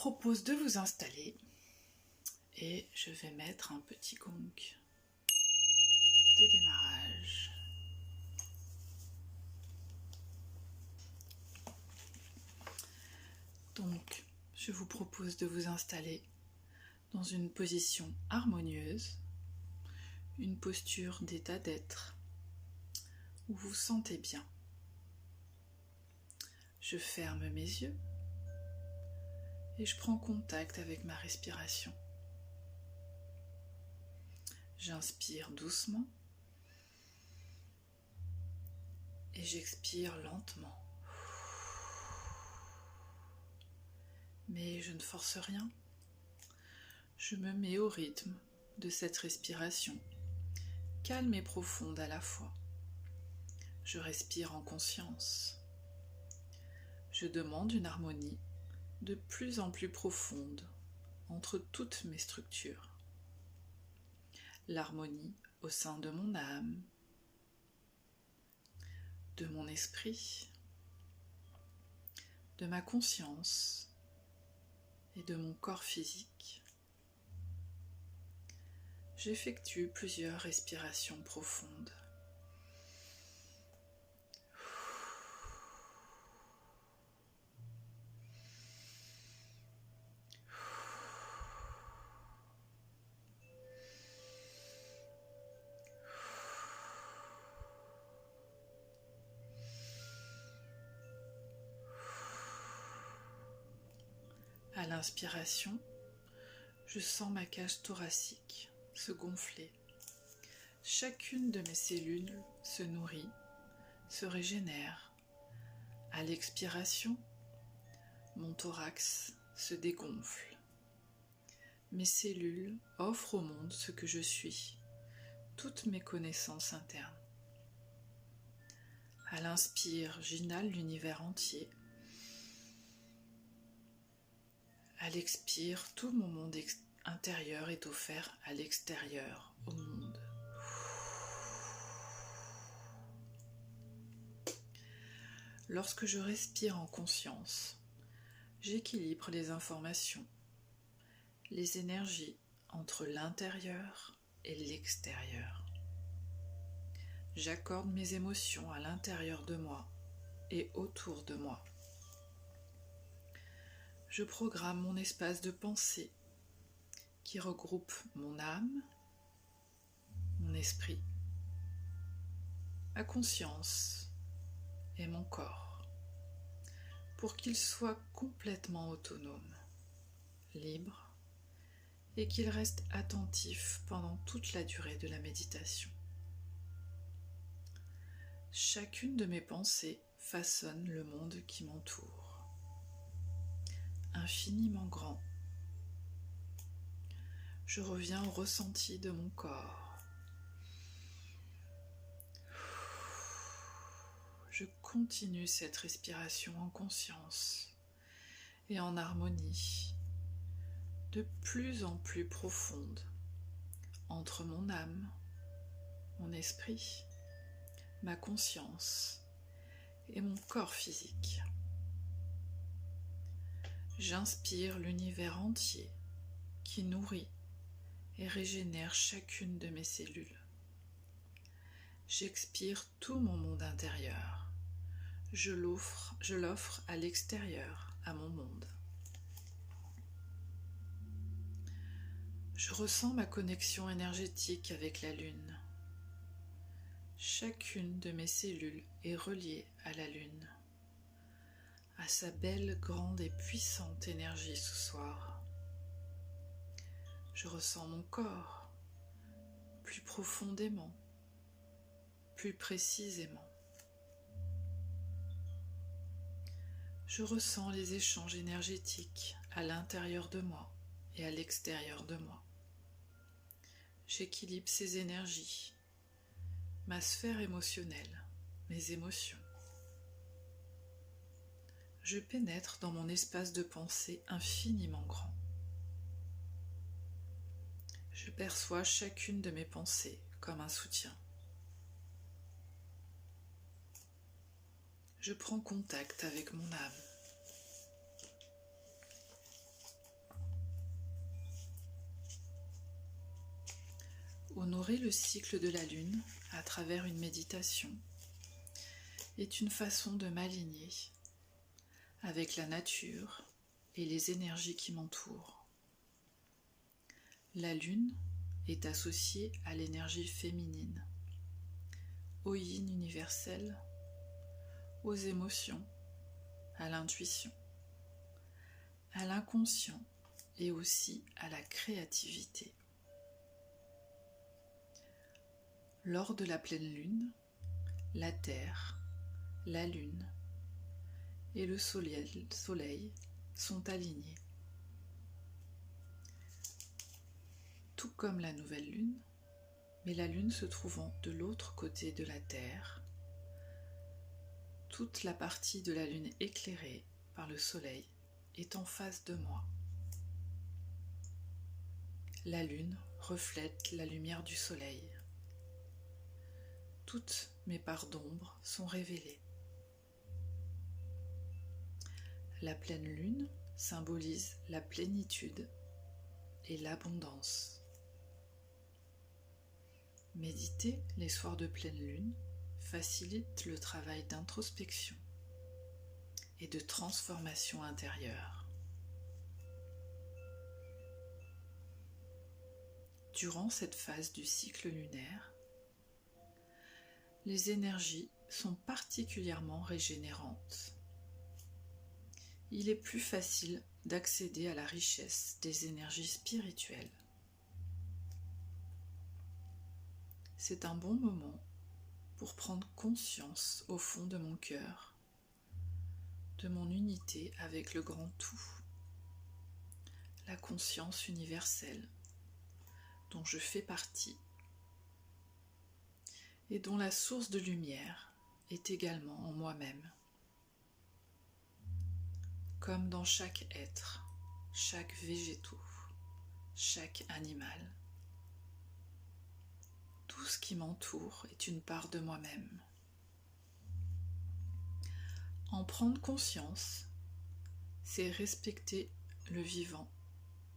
propose de vous installer et je vais mettre un petit gong de démarrage. Donc, je vous propose de vous installer dans une position harmonieuse, une posture d'état d'être où vous vous sentez bien. Je ferme mes yeux et je prends contact avec ma respiration. J'inspire doucement et j'expire lentement. Mais je ne force rien. Je me mets au rythme de cette respiration, calme et profonde à la fois. Je respire en conscience. Je demande une harmonie de plus en plus profonde entre toutes mes structures. L'harmonie au sein de mon âme, de mon esprit, de ma conscience et de mon corps physique. J'effectue plusieurs respirations profondes. À l'inspiration, je sens ma cage thoracique se gonfler. Chacune de mes cellules se nourrit, se régénère. À l'expiration, mon thorax se dégonfle. Mes cellules offrent au monde ce que je suis, toutes mes connaissances internes. À l'inspire, j'inhale l'univers entier. À l'expire, tout mon monde intérieur est offert à l'extérieur, au monde. Lorsque je respire en conscience, j'équilibre les informations, les énergies entre l'intérieur et l'extérieur. J'accorde mes émotions à l'intérieur de moi et autour de moi. Je programme mon espace de pensée qui regroupe mon âme, mon esprit, ma conscience et mon corps pour qu'ils soient complètement autonomes, libres et qu'ils restent attentifs pendant toute la durée de la méditation. Chacune de mes pensées façonne le monde qui m'entoure. Infiniment grand. Je reviens au ressenti de mon corps. Je continue cette respiration en conscience et en harmonie, de plus en plus profonde, entre mon âme, mon esprit, ma conscience et mon corps physique. J'inspire l'univers entier qui nourrit et régénère chacune de mes cellules. J'expire tout mon monde intérieur. Je l'offre à l'extérieur, à mon monde. Je ressens ma connexion énergétique avec la Lune. Chacune de mes cellules est reliée à la Lune, à sa belle, grande et puissante énergie ce soir. Je ressens mon corps plus profondément, plus précisément. Je ressens les échanges énergétiques à l'intérieur de moi et à l'extérieur de moi. J'équilibre ces énergies, ma sphère émotionnelle, mes émotions. Je pénètre dans mon espace de pensée infiniment grand. Je perçois chacune de mes pensées comme un soutien. Je prends contact avec mon âme. Honorer le cycle de la Lune à travers une méditation est une façon de m'aligner avec la nature et les énergies qui m'entourent. La Lune est associée à l'énergie féminine, au yin universel, aux émotions, à l'intuition, à l'inconscient et aussi à la créativité. Lors de la pleine lune, la Terre, la Lune et le Soleil sont alignés. Tout comme la nouvelle lune, mais la Lune se trouvant de l'autre côté de la Terre, toute la partie de la Lune éclairée par le Soleil est en face de moi. La Lune reflète la lumière du Soleil. Toutes mes parts d'ombre sont révélées. La pleine lune symbolise la plénitude et l'abondance. Méditer les soirs de pleine lune facilite le travail d'introspection et de transformation intérieure. Durant cette phase du cycle lunaire, les énergies sont particulièrement régénérantes. Il est plus facile d'accéder à la richesse des énergies spirituelles. C'est un bon moment pour prendre conscience au fond de mon cœur de mon unité avec le grand tout, la conscience universelle dont je fais partie et dont la source de lumière est également en moi-même. Comme dans chaque être, chaque végétaux, chaque animal, tout ce qui m'entoure est une part de moi-même. En prendre conscience, c'est respecter le vivant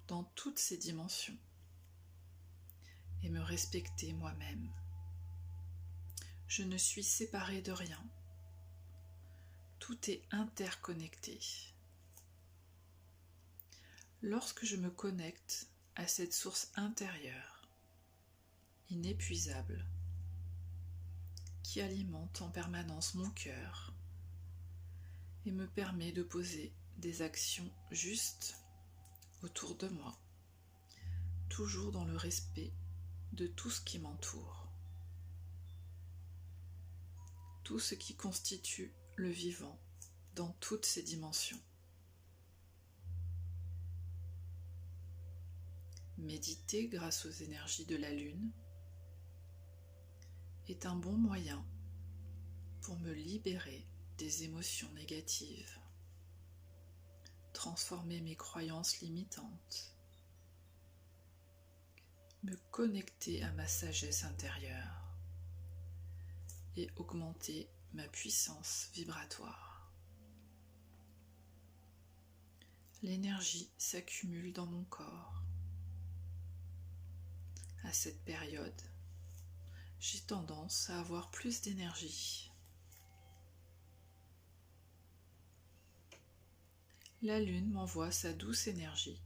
dans toutes ses dimensions et me respecter moi-même. Je ne suis séparée de rien. Tout est interconnecté. Lorsque je me connecte à cette source intérieure, inépuisable, qui alimente en permanence mon cœur et me permet de poser des actions justes autour de moi, toujours dans le respect de tout ce qui m'entoure, tout ce qui constitue le vivant dans toutes ses dimensions. Méditer grâce aux énergies de la Lune est un bon moyen pour me libérer des émotions négatives, transformer mes croyances limitantes, me connecter à ma sagesse intérieure et augmenter ma puissance vibratoire. L'énergie s'accumule dans mon corps. À cette période, j'ai tendance à avoir plus d'énergie. La Lune m'envoie sa douce énergie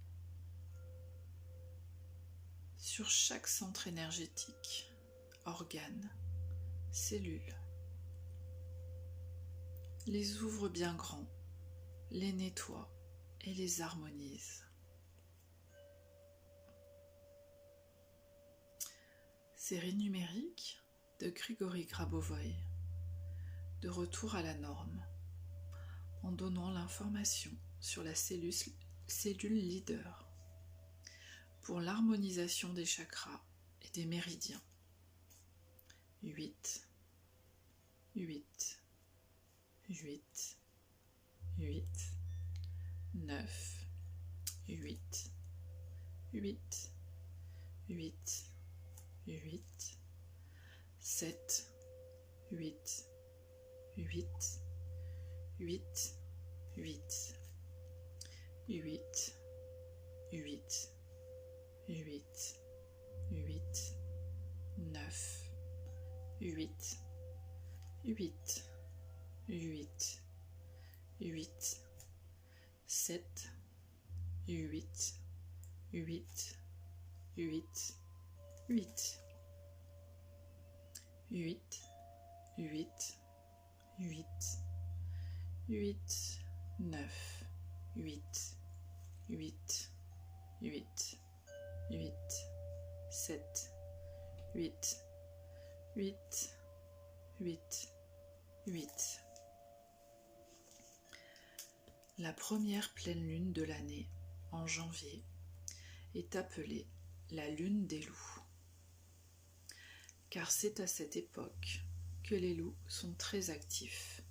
sur chaque centre énergétique, organe, cellule. Les ouvre bien grands, les nettoie et les harmonise. Série numérique de Grigory Grabovoï, de retour à la norme, en donnant l'information sur la cellule leader pour l'harmonisation des chakras et des méridiens. 8, 8, 8, 8, 9, 8, 8, 8, 8, 7, 8, 8, 8, 8, 8, 8, 8, 8, 8, 8, 8, 8, 7, 8, 8, 8, 8, 8, 8, 8, 8, 9, 8, 8, 8, 8, 7, 8, 8, 8, 8. La première pleine lune de l'année, en janvier, est appelée la lune des loups, car c'est à cette époque que les loups sont très actifs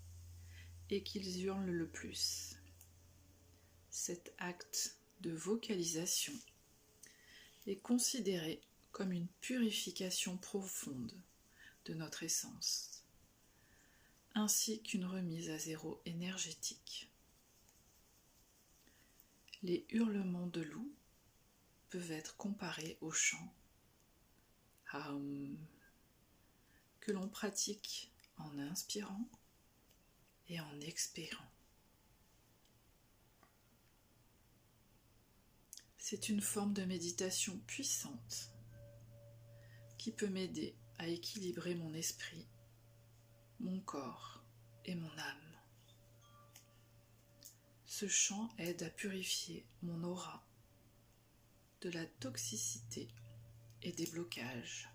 et qu'ils hurlent le plus. Cet acte de vocalisation est considéré comme une purification profonde de notre essence, ainsi qu'une remise à zéro énergétique. Les hurlements de loup peuvent être comparés au chant que l'on pratique en inspirant et en expirant. C'est une forme de méditation puissante qui peut m'aider à équilibrer mon esprit, mon corps et mon âme. Ce chant aide à purifier mon aura de la toxicité et des blocages.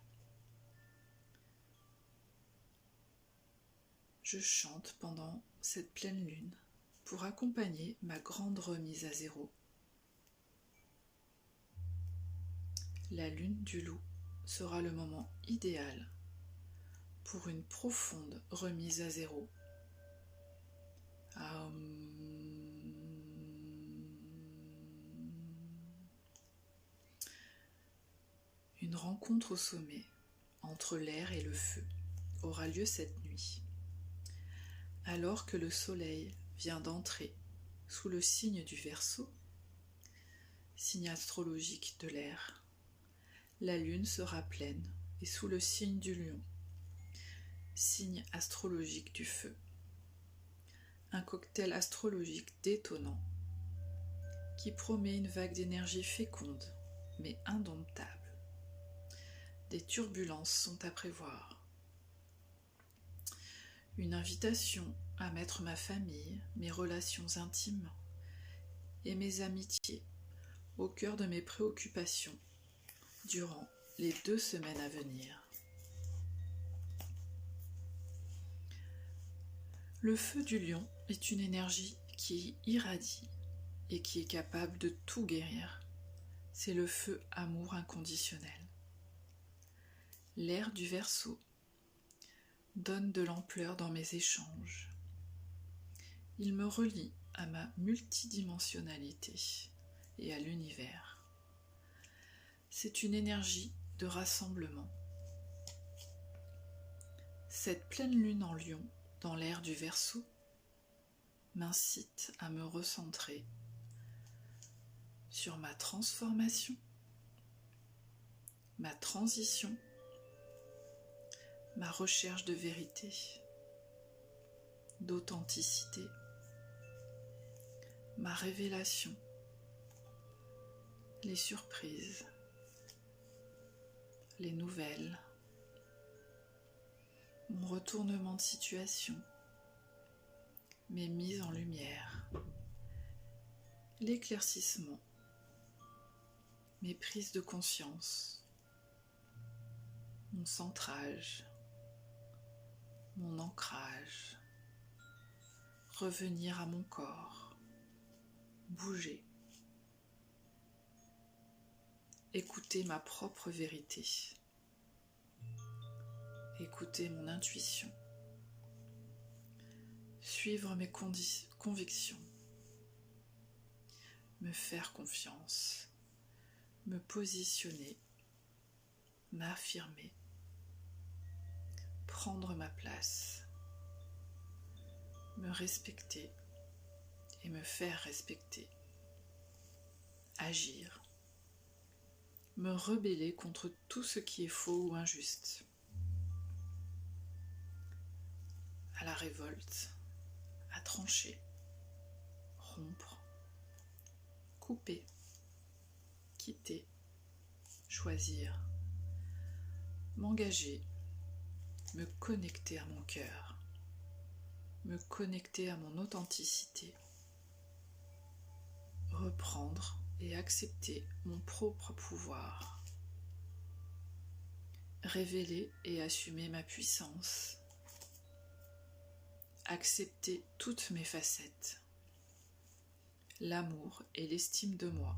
Je chante pendant cette pleine lune pour accompagner ma grande remise à zéro. La lune du loup sera le moment idéal pour une profonde remise à zéro. Une rencontre au sommet entre l'air et le feu aura lieu cette nuit, alors que le soleil vient d'entrer sous le signe du Verseau, signe astrologique de l'air. La lune sera pleine et sous le signe du Lion, signe astrologique du feu. Un cocktail astrologique détonnant qui promet une vague d'énergie féconde mais indomptable. Des turbulences sont à prévoir. Une invitation à mettre ma famille, mes relations intimes et mes amitiés au cœur de mes préoccupations durant les 2 semaines à venir. Le feu du lion est une énergie qui irradie et qui est capable de tout guérir. C'est le feu amour inconditionnel. L'air du Verseau donne de l'ampleur dans mes échanges. Il me relie à ma multidimensionnalité et à l'univers. C'est une énergie de rassemblement. Cette pleine lune en Lion, dans l'air du Verseau, m'incite à me recentrer sur ma transformation, ma transition, ma recherche de vérité, d'authenticité, ma révélation, les surprises, les nouvelles, mon retournement de situation, mes mises en lumière, l'éclaircissement, mes prises de conscience, mon centrage, mon ancrage, revenir à mon corps, bouger, écouter ma propre vérité, écouter mon intuition, suivre mes convictions, me faire confiance, me positionner, m'affirmer, prendre ma place, me respecter et me faire respecter, agir, me rebeller contre tout ce qui est faux ou injuste, à la révolte, à trancher, rompre, couper, quitter, choisir, m'engager, me connecter à mon cœur, me connecter à mon authenticité, reprendre et accepter mon propre pouvoir, révéler et assumer ma puissance, accepter toutes mes facettes, l'amour et l'estime de moi,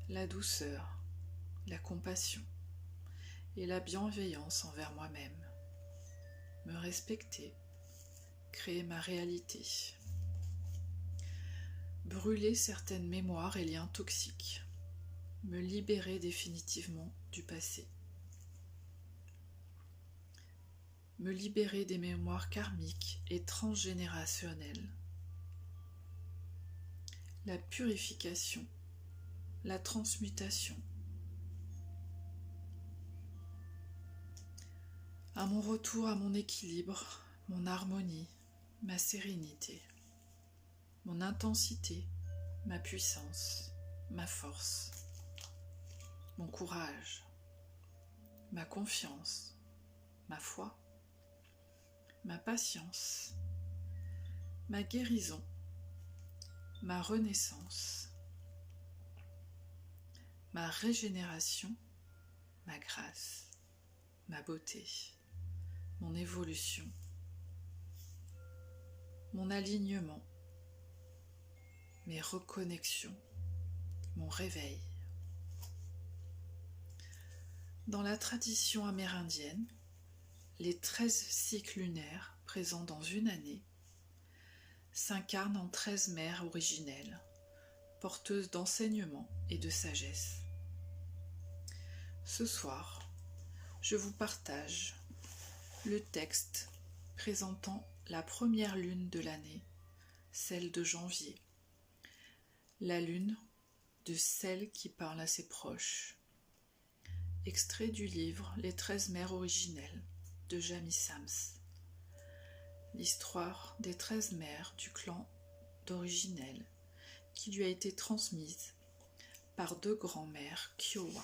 la douceur, la compassion et la bienveillance envers moi-même, me respecter, créer ma réalité, brûler certaines mémoires et liens toxiques, me libérer définitivement du passé, me libérer des mémoires karmiques et transgénérationnelles, la purification, la transmutation. À mon retour à mon équilibre, mon harmonie, ma sérénité, mon intensité, ma puissance, ma force, mon courage, ma confiance, ma foi, ma patience, ma guérison, ma renaissance, ma régénération, ma grâce, ma beauté, mon évolution, mon alignement, mes reconnexions, mon réveil. Dans la tradition amérindienne, les 13 cycles lunaires présents dans une année s'incarnent en 13 mères originelles, porteuses d'enseignements et de sagesse. Ce soir, je vous partage le texte présentant la première lune de l'année, celle de janvier, la lune de celle qui parle à ses proches, extrait du livre Les 13 mères originelles de Jamie Sams, l'histoire des 13 mères du clan d'Originelle qui lui a été transmise par 2 grands-mères Kiowa.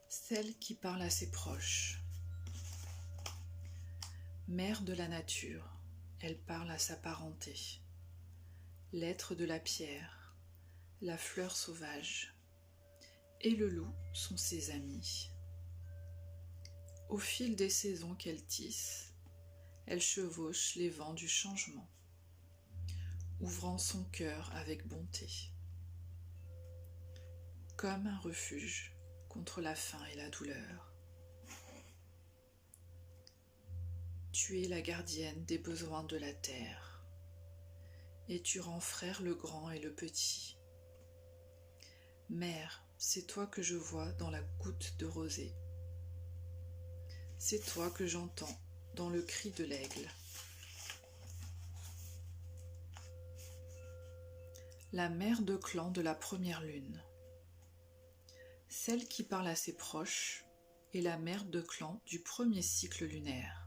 Celle qui parle à ses proches. Mère de la nature, elle parle à sa parenté. L'être de la pierre, la fleur sauvage et le loup sont ses amis. Au fil des saisons qu'elle tisse, elle chevauche les vents du changement, ouvrant son cœur avec bonté, comme un refuge contre la faim et la douleur. Tu es la gardienne des besoins de la terre, et tu rends frère le grand et le petit. Mère, c'est toi que je vois dans la goutte de rosée. C'est toi que j'entends dans le cri de l'aigle. La mère de clan de la première lune. Celle qui parle à ses proches est la mère de clan du premier cycle lunaire.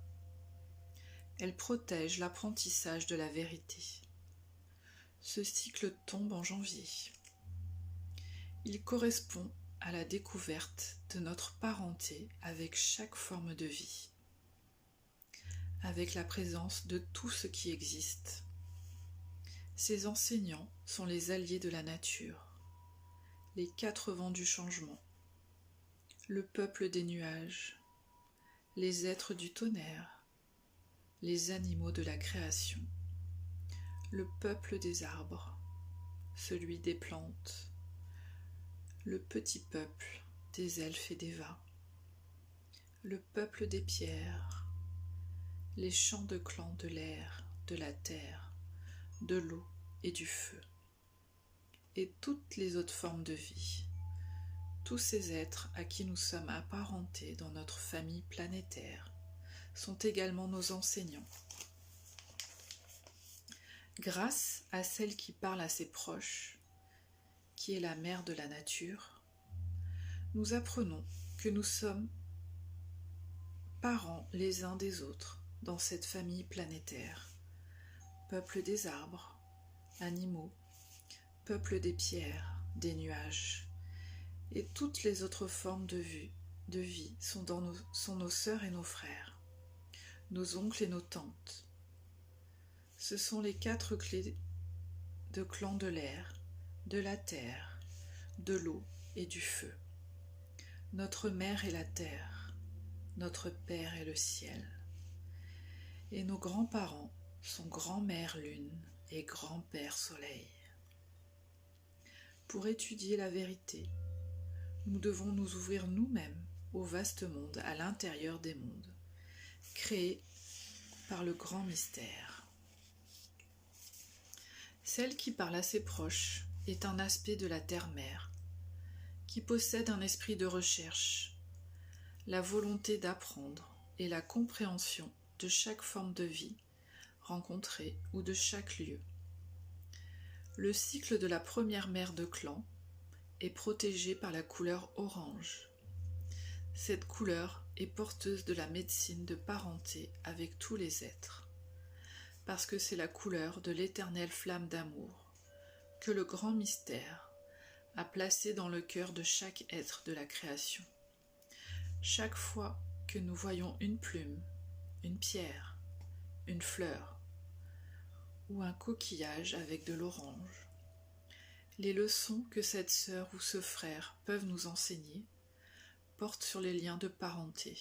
Elle protège l'apprentissage de la vérité. Ce cycle tombe en janvier. Il correspond à la découverte de notre parenté avec chaque forme de vie, avec la présence de tout ce qui existe. Ces enseignants sont les alliés de la nature, les 4 vents du changement, le peuple des nuages, les êtres du tonnerre, les animaux de la création, le peuple des arbres, celui des plantes, le petit peuple des elfes et des vats, le peuple des pierres, les chants de clans de l'air, de la terre, de l'eau et du feu, et toutes les autres formes de vie, tous ces êtres à qui nous sommes apparentés dans notre famille planétaire, sont également nos enseignants. Grâce à celle qui parle à ses proches, qui est la mère de la nature, nous apprenons que nous sommes parents les uns des autres dans cette famille planétaire. Peuple des arbres, animaux, peuple des pierres, des nuages, et toutes les autres formes de vie sont nos sœurs et nos frères, nos oncles et nos tantes. Ce sont les 4 clés de clans de l'air, de la terre, de l'eau et du feu. Notre mère est la terre, notre père est le ciel. Et nos grands-parents sont grand-mère lune et grand-père soleil. Pour étudier la vérité, nous devons nous ouvrir nous-mêmes au vaste monde à l'intérieur des mondes, créé par le grand mystère. Celle qui parle à ses proches est un aspect de la terre-mère, qui possède un esprit de recherche, la volonté d'apprendre et la compréhension de chaque forme de vie rencontrée ou de chaque lieu. Le cycle de la première mère de clan est protégé par la couleur orange. Cette couleur est porteuse de la médecine de parenté avec tous les êtres, parce que c'est la couleur de l'éternelle flamme d'amour que le grand mystère a placée dans le cœur de chaque être de la création. Chaque fois que nous voyons une plume, une pierre, une fleur ou un coquillage avec de l'orange, les leçons que cette sœur ou ce frère peuvent nous enseigner portent sur les liens de parenté,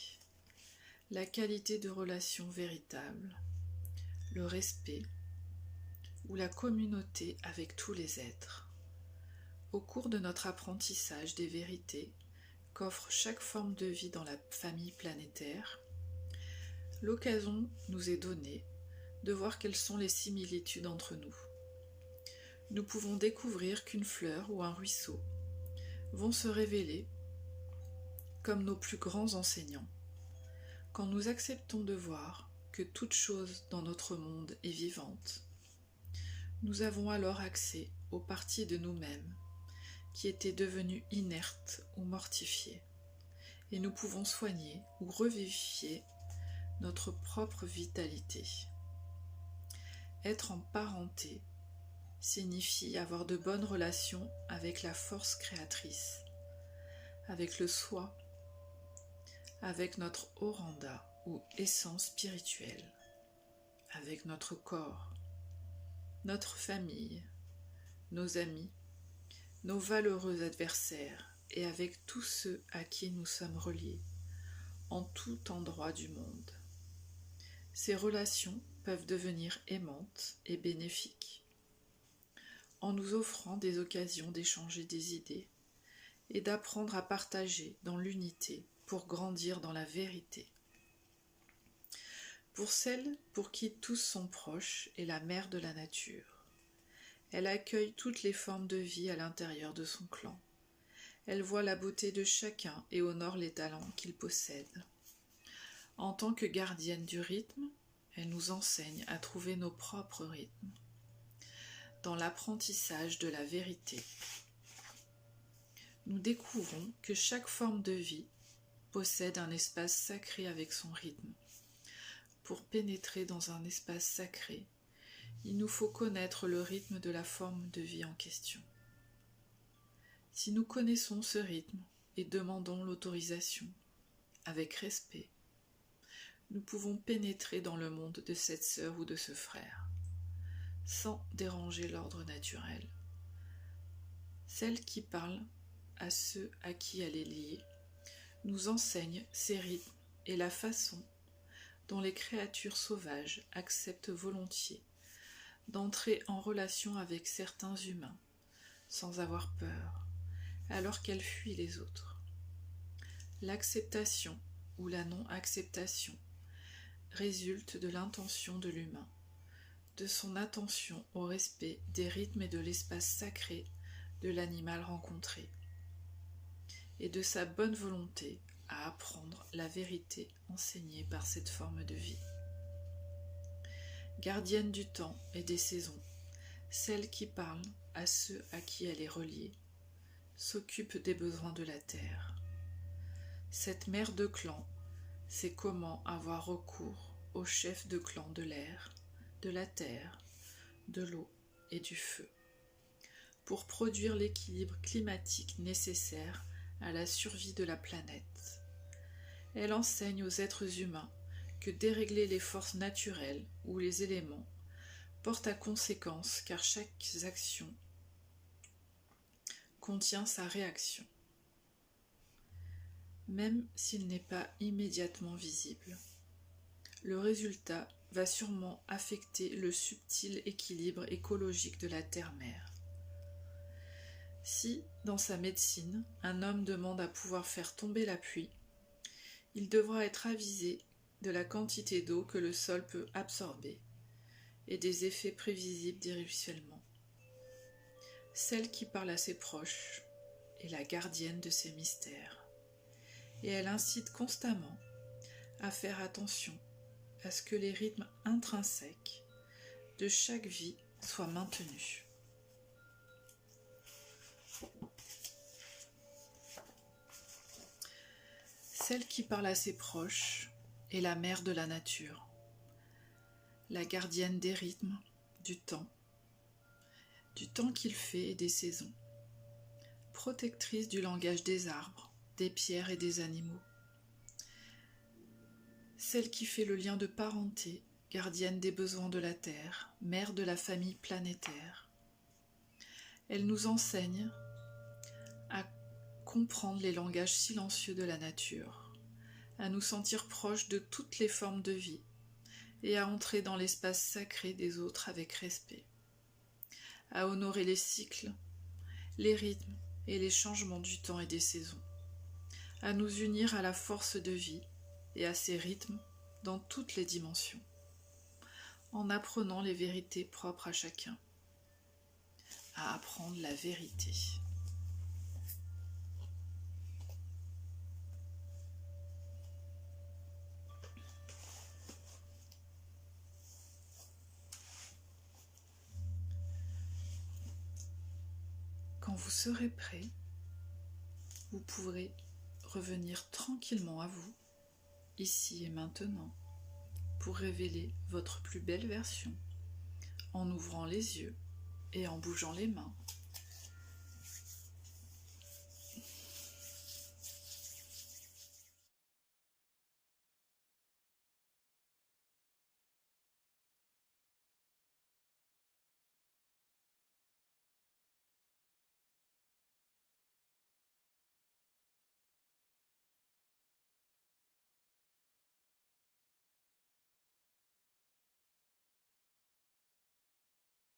la qualité de relation véritable, le respect ou la communauté avec tous les êtres. Au cours de notre apprentissage des vérités qu'offre chaque forme de vie dans la famille planétaire, l'occasion nous est donnée de voir quelles sont les similitudes entre nous. Nous pouvons découvrir qu'une fleur ou un ruisseau vont se révéler comme nos plus grands enseignants, quand nous acceptons de voir que toute chose dans notre monde est vivante. Nous avons alors accès aux parties de nous-mêmes qui étaient devenues inertes ou mortifiées, et nous pouvons soigner ou revivifier notre propre vitalité. Être en parenté signifie avoir de bonnes relations avec la force créatrice, avec le soi, avec notre oranda ou essence spirituelle, avec notre corps, notre famille, nos amis, nos valeureux adversaires et avec tous ceux à qui nous sommes reliés, en tout endroit du monde. Ces relations peuvent devenir aimantes et bénéfiques, en nous offrant des occasions d'échanger des idées et d'apprendre à partager dans l'unité pour grandir dans la vérité. Pour celle pour qui tous sont proches est la mère de la nature. Elle accueille toutes les formes de vie à l'intérieur de son clan. Elle voit la beauté de chacun et honore les talents qu'il possède. En tant que gardienne du rythme, elle nous enseigne à trouver nos propres rythmes. Dans l'apprentissage de la vérité, nous découvrons que chaque forme de vie possède un espace sacré avec son rythme. Pour pénétrer dans un espace sacré, il nous faut connaître le rythme de la forme de vie en question. Si nous connaissons ce rythme et demandons l'autorisation, avec respect, nous pouvons pénétrer dans le monde de cette sœur ou de ce frère, sans déranger l'ordre naturel. Celle qui parle à ceux à qui elle est liée nous enseigne ces rythmes et la façon dont les créatures sauvages acceptent volontiers d'entrer en relation avec certains humains sans avoir peur, alors qu'elles fuient les autres. L'acceptation ou la non-acceptation résulte de l'intention de l'humain, de son attention au respect des rythmes et de l'espace sacré de l'animal rencontré, et de sa bonne volonté à apprendre la vérité enseignée par cette forme de vie. Gardienne du temps et des saisons, celle qui parle à ceux à qui elle est reliée, s'occupe des besoins de la terre. Cette mère de clan c'est comment avoir recours aux chefs de clan de l'air, de la terre, de l'eau et du feu, pour produire l'équilibre climatique nécessaire à la survie de la planète. Elle enseigne aux êtres humains que dérégler les forces naturelles ou les éléments porte à conséquence car chaque action contient sa réaction, même s'il n'est pas immédiatement visible. Le résultat va sûrement affecter le subtil équilibre écologique de la terre-mère. Si, dans sa médecine, un homme demande à pouvoir faire tomber la pluie, il devra être avisé de la quantité d'eau que le sol peut absorber et des effets prévisibles des ruissellements. Celle qui parle à ses proches est la gardienne de ces mystères, et elle incite constamment à faire attention à ce que les rythmes intrinsèques de chaque vie soient maintenus. Celle qui parle à ses proches est la mère de la nature, la gardienne des rythmes, du temps qu'il fait et des saisons, protectrice du langage des arbres, des pierres et des animaux. Celle qui fait le lien de parenté, gardienne des besoins de la terre, mère de la famille planétaire. Elle nous enseigne à comprendre les langages silencieux de la nature, à nous sentir proches de toutes les formes de vie et à entrer dans l'espace sacré des autres avec respect, à honorer les cycles, les rythmes et les changements du temps et des saisons, à nous unir à la force de vie et à ses rythmes dans toutes les dimensions, en apprenant les vérités propres à chacun, à apprendre la vérité. Quand vous serez prêt, vous pourrez revenir tranquillement à vous, ici et maintenant, pour révéler votre plus belle version, en ouvrant les yeux et en bougeant les mains.